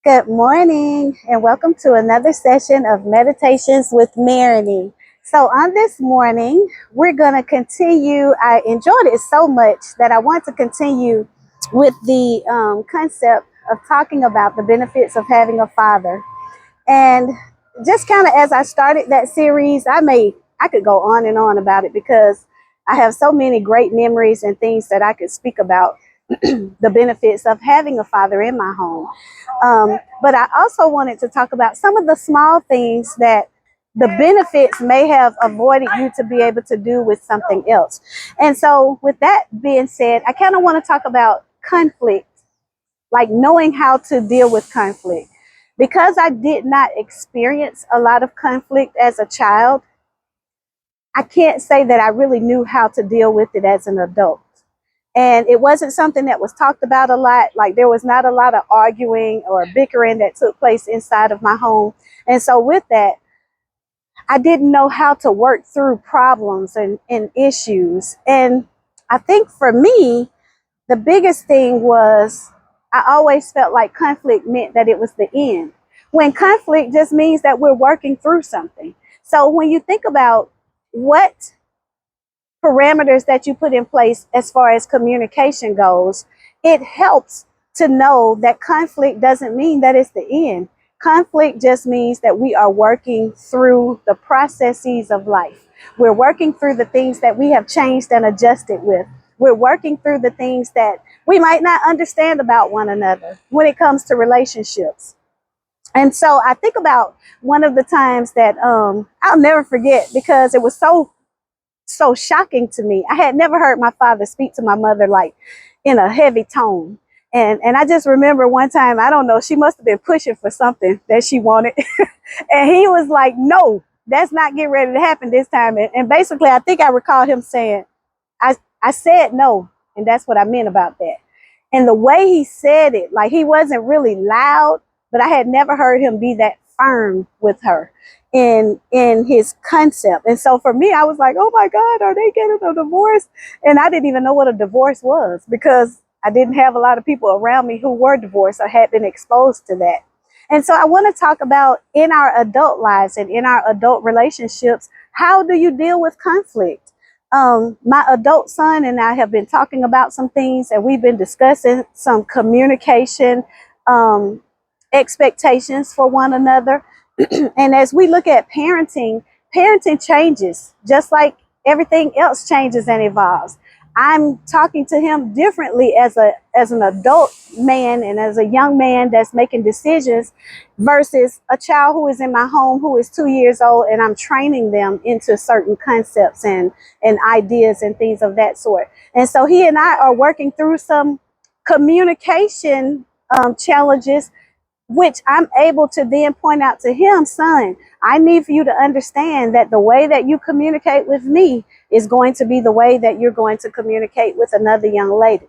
Good morning, and welcome to another session of Meditations with Marigny. So, on this morning, we're going to continue. I enjoyed it so much that I want to continue with the concept of talking about the benefits of having a father. And just kind of as I started that series, I could go on and on about it because I have so many great memories and things that I could speak about the benefits of having a father in my home. But I also wanted to talk about some of the small things that the benefits may have avoided you to be able to do with something else. And so, with that being said, I kind of want to talk about conflict, like knowing how to deal with conflict. Because I did not experience a lot of conflict as a child, I can't say that I really knew how to deal with it as an adult. And it wasn't something that was talked about a lot. Like there was not a lot of arguing or bickering that took place inside of my home. And so with that, I didn't know how to work through problems and issues. And I think for me, the biggest thing was I always felt like conflict meant that it was the end, when conflict just means that we're working through something. So when you think about what parameters that you put in place as far as communication goes, it helps to know that conflict doesn't mean that it's the end. Conflict just means that we are working through the processes of life. We're working through the things that we have changed and adjusted with. We're working through the things that we might not understand about one another when it comes to relationships. And so I think about one of the times that I'll never forget because it was so shocking to me. I had never heard my father speak to my mother like in a heavy tone. And I just remember one time, I don't know, she must have been pushing for something that she wanted. And he was like, no, that's not getting ready to happen this time. And basically, I think I recall him saying, I said no. And that's what I meant about that. And the way he said it, like he wasn't really loud, but I had never heard him be that firm with her in his concept. And so for me, I was like, oh my God, are they getting a divorce? And I didn't even know what a divorce was because I didn't have a lot of people around me who were divorced or had been exposed to that. And so I want to talk about in our adult lives and in our adult relationships, how do you deal with conflict? My adult son and I have been talking about some things, and we've been discussing some communication expectations for one another. And as we look at parenting, parenting changes just like everything else changes and evolves. I'm talking to him differently as an adult man and as a young man that's making decisions versus a child who is in my home who is 2 years old, and I'm training them into certain concepts and ideas and things of that sort. And so he and I are working through some communication challenges, which I'm able to then point out to him, son, I need for you to understand that the way that you communicate with me is going to be the way that you're going to communicate with another young lady.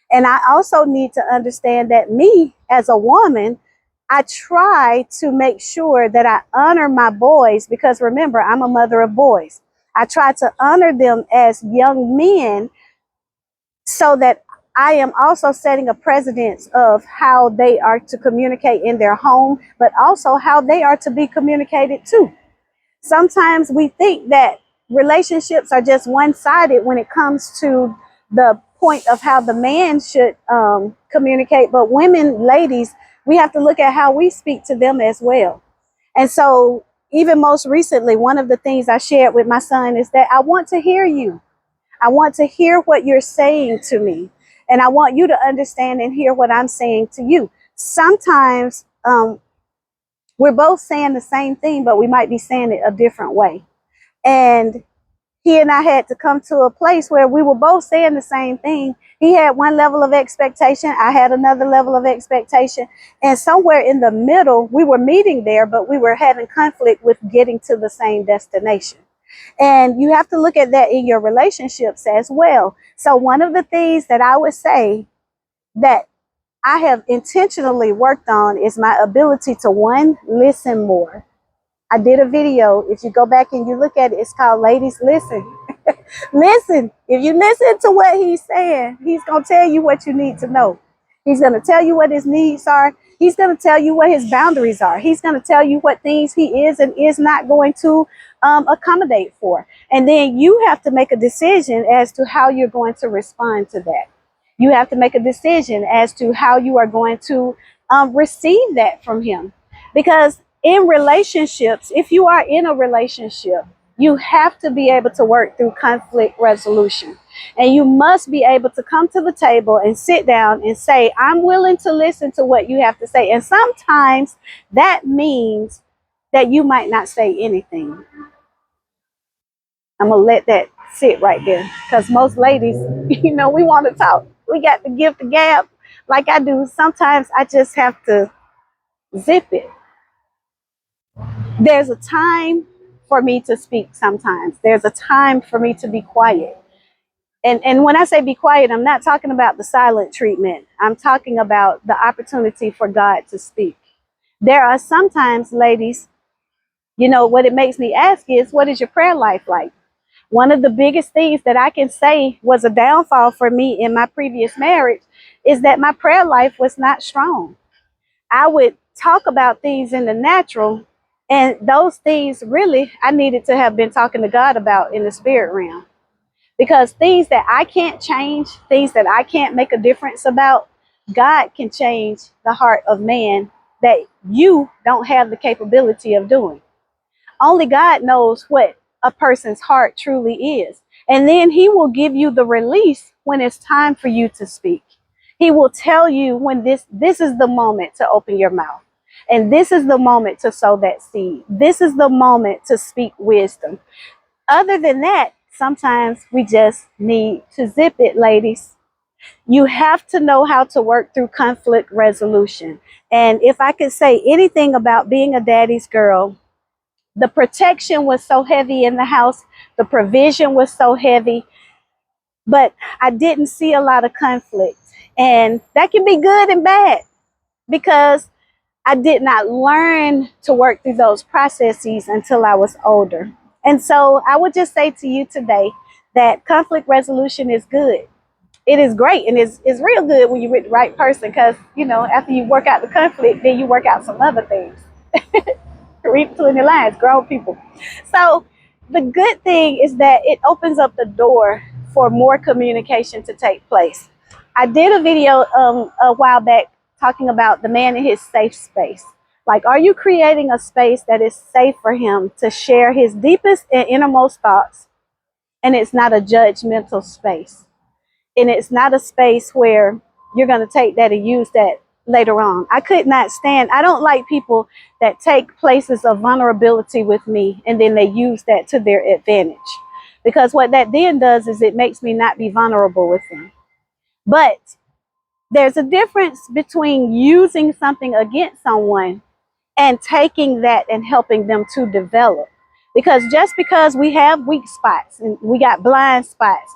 And I also need to understand that me as a woman, I try to make sure that I honor my boys because remember, I'm a mother of boys. I try to honor them as young men so that I am also setting a precedence of how they are to communicate in their home, but also how they are to be communicated to. Sometimes we think that relationships are just one-sided when it comes to the point of how the man should communicate, but women, ladies, we have to look at how we speak to them as well. And so even most recently, one of the things I shared with my son is that I want to hear you. I want to hear what you're saying to me. And I want you to understand and hear what I'm saying to you. Sometimes we're both saying the same thing, but we might be saying it a different way. And he and I had to come to a place where we were both saying the same thing. He had one level of expectation. I had another level of expectation. And somewhere in the middle, we were meeting there, but we were having conflict with getting to the same destination. And you have to look at that in your relationships as well. So one of the things that I would say that I have intentionally worked on is my ability to, one, listen more. I did a video. If you go back and you look at it, it's called Ladies Listen. Listen. If you listen to what he's saying, he's going to tell you what you need to know. He's going to tell you what his needs are. He's going to tell you what his boundaries are. He's going to tell you what things he is and is not going to accommodate for. And then you have to make a decision as to how you're going to respond to that. You have to make a decision as to how you are going to receive that from him. Because in relationships, if you are in a relationship, you have to be able to work through conflict resolution. And you must be able to come to the table and sit down and say, I'm willing to listen to what you have to say. And sometimes that means that you might not say anything. I'm going to let that sit right there. Because most ladies, we want to talk. We got to give the gab like I do. Sometimes I just have to zip it. There's a time for me to speak sometimes. There's a time for me to be quiet. And when I say be quiet, I'm not talking about the silent treatment. I'm talking about the opportunity for God to speak. There are sometimes, ladies, what it makes me ask is, what is your prayer life like? One of the biggest things that I can say was a downfall for me in my previous marriage is that my prayer life was not strong. I would talk about things in the natural, and those things really I needed to have been talking to God about in the spirit realm. Because things that I can't change, things that I can't make a difference about, God can change the heart of man that you don't have the capability of doing. Only God knows what a person's heart truly is. And then he will give you the release when it's time for you to speak. He will tell you when this is the moment to open your mouth. And this is the moment to sow that seed. This is the moment to speak wisdom. Other than that, sometimes we just need to zip it, ladies. You have to know how to work through conflict resolution. And if I could say anything about being a daddy's girl, the protection was so heavy in the house. The provision was so heavy. But I didn't see a lot of conflict. And that can be good and bad because I did not learn to work through those processes until I was older. And so I would just say to you today that conflict resolution is good. It is great, and it's real good when you're with the right person because, after you work out the conflict, then you work out some other things. Read between the lines, grown people. So the good thing is that it opens up the door for more communication to take place. I did a video a while back talking about the man in his safe space. Like, are you creating a space that is safe for him to share his deepest and innermost thoughts? And it's not a judgmental space. And it's not a space where you're going to take that and use that later on. I don't like people that take places of vulnerability with me and then they use that to their advantage. Because what that then does is it makes me not be vulnerable with them. But there's a difference between using something against someone and taking that and helping them to develop. Because just because we have weak spots and we got blind spots,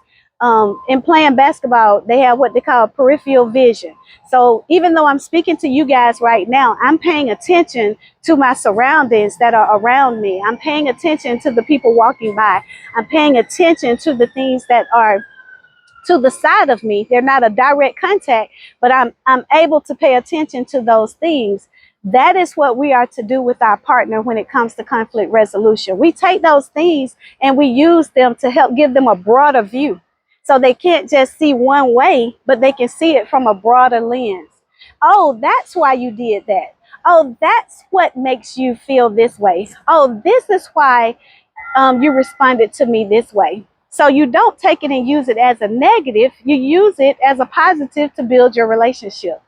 in playing basketball, they have what they call peripheral vision. So even though I'm speaking to you guys right now, I'm paying attention to my surroundings that are around me. I'm paying attention to the people walking by. I'm paying attention to the things that are to the side of me. They're not a direct contact, but I'm able to pay attention to those things. That is what we are to do with our partner when it comes to conflict resolution. We take those things and we use them to help give them a broader view. So they can't just see one way, but they can see it from a broader lens. Oh, that's why you did that. Oh, that's what makes you feel this way. Oh, this is why you responded to me this way. So you don't take it and use it as a negative. You use it as a positive to build your relationship.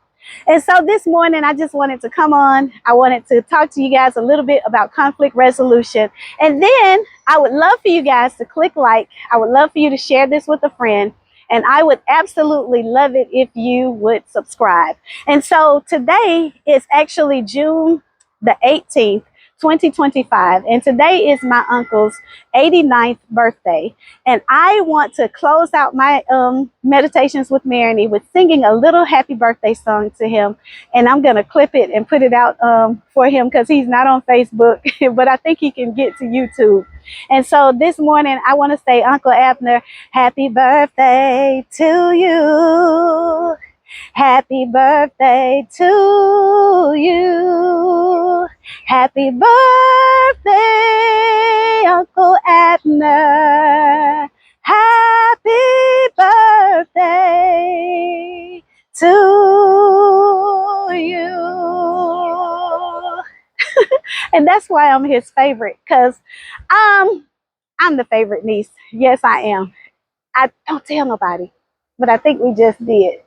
And so this morning, I just wanted to come on. I wanted to talk to you guys a little bit about conflict resolution. And then I would love for you guys to click like. I would love for you to share this with a friend. And I would absolutely love it if you would subscribe. And so today is actually June the 18th. 2025, and today is my uncle's 89th birthday, and I want to close out my meditations with Marigny with singing a little happy birthday song to him, and I'm gonna clip it and put it out for him because he's not on Facebook, but I think he can get to YouTube. And so this morning I want to say, Uncle Abner, happy birthday to you. Happy birthday to you. Happy birthday, Uncle Abner. Happy birthday to you. And that's why I'm his favorite, because I'm the favorite niece. Yes, I am. I don't tell nobody, but I think we just did.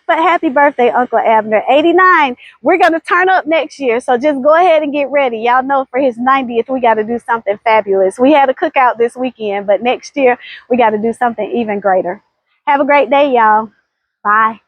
But happy birthday, Uncle Abner. 89. We're going to turn up next year. So just go ahead and get ready. Y'all know for his 90th, we got to do something fabulous. We had a cookout this weekend, but next year we got to do something even greater. Have a great day, y'all. Bye.